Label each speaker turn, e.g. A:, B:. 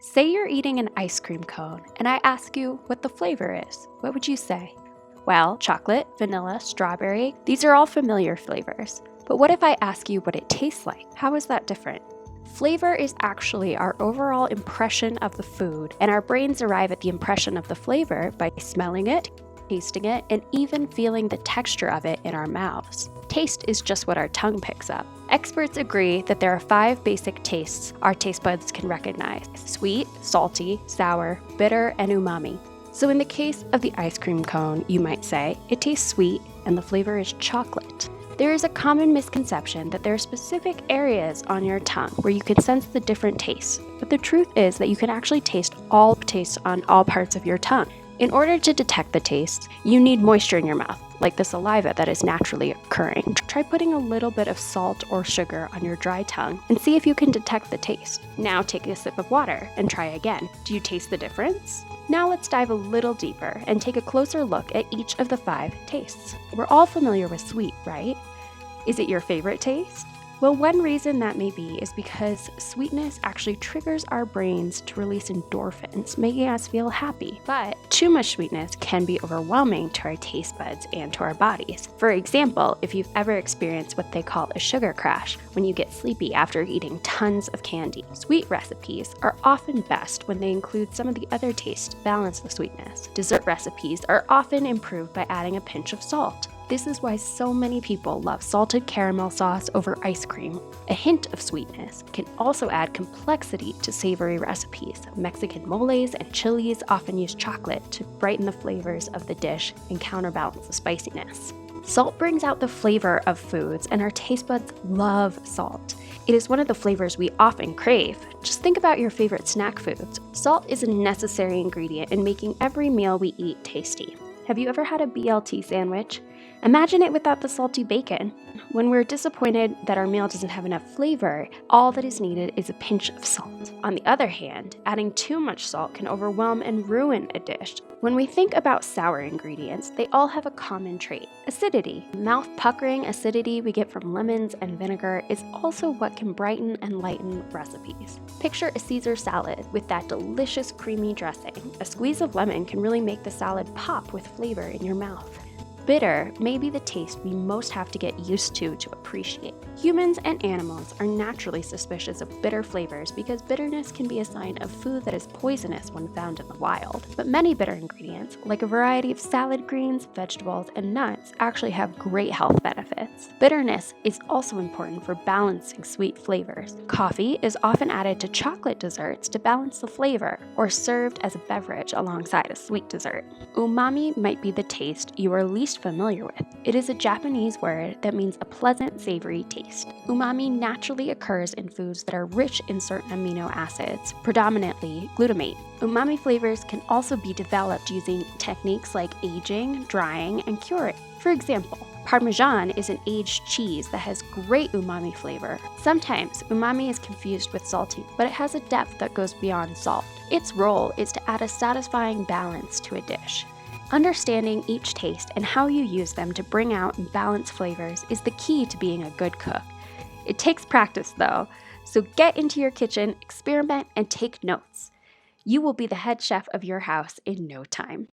A: Say you're eating an ice cream cone, and I ask you what the flavor is. What would you say? Well, chocolate, vanilla, strawberry, these are all familiar flavors. But what if I ask you what it tastes like? How is that different? Flavor is actually our overall impression of the food, and our brains arrive at the impression of the flavor by smelling it, tasting it, and even feeling the texture of it in our mouths. Taste is just what our tongue picks up. Experts agree that there are 5 basic tastes our taste buds can recognize: sweet, salty, sour, bitter, and umami. So in the case of the ice cream cone, you might say, it tastes sweet and the flavor is chocolate. There is a common misconception that there are specific areas on your tongue where you can sense the different tastes, but the truth is that you can actually taste all tastes on all parts of your tongue. In order to detect the tastes, you need moisture in your mouth, like the saliva that is naturally occurring. Try putting a little bit of salt or sugar on your dry tongue and see if you can detect the taste. Now take a sip of water and try again. Do you taste the difference? Now let's dive a little deeper and take a closer look at each of the 5 tastes. We're all familiar with sweet, right? Is it your favorite taste? Well, one reason that may be is because sweetness actually triggers our brains to release endorphins, making us feel happy. But too much sweetness can be overwhelming to our taste buds and to our bodies. For example, if you've ever experienced what they call a sugar crash, when you get sleepy after eating tons of candy. Sweet recipes are often best when they include some of the other tastes to balance the sweetness. Dessert recipes are often improved by adding a pinch of salt. This is why so many people love salted caramel sauce over ice cream. A hint of sweetness can also add complexity to savory recipes. Mexican moles and chilies often use chocolate to brighten the flavors of the dish and counterbalance the spiciness. Salt brings out the flavor of foods, and our taste buds love salt. It is one of the flavors we often crave. Just think about your favorite snack foods. Salt is a necessary ingredient in making every meal we eat tasty. Have you ever had a BLT sandwich? Imagine it without the salty bacon. When we're disappointed that our meal doesn't have enough flavor, all that is needed is a pinch of salt. On the other hand, adding too much salt can overwhelm and ruin a dish. When we think about sour ingredients, they all have a common trait: acidity. Mouth-puckering acidity we get from lemons and vinegar is also what can brighten and lighten recipes. Picture a Caesar salad with that delicious creamy dressing. A squeeze of lemon can really make the salad pop with flavor in your mouth. Bitter may be the taste we most have to get used to appreciate. Humans and animals are naturally suspicious of bitter flavors because bitterness can be a sign of food that is poisonous when found in the wild. But many bitter ingredients, like a variety of salad greens, vegetables, and nuts, actually have great health benefits. Bitterness is also important for balancing sweet flavors. Coffee is often added to chocolate desserts to balance the flavor, or served as a beverage alongside a sweet dessert. Umami might be the taste you are least familiar with. It is a Japanese word that means a pleasant, savory taste. Umami naturally occurs in foods that are rich in certain amino acids, predominantly glutamate. Umami flavors can also be developed using techniques like aging, drying, and curing. For example, Parmesan is an aged cheese that has great umami flavor. Sometimes umami is confused with salty, but it has a depth that goes beyond salt. Its role is to add a satisfying balance to a dish. Understanding each taste and how you use them to bring out and balance flavors is the key to being a good cook. It takes practice though, so get into your kitchen, experiment, and take notes. You will be the head chef of your house in no time.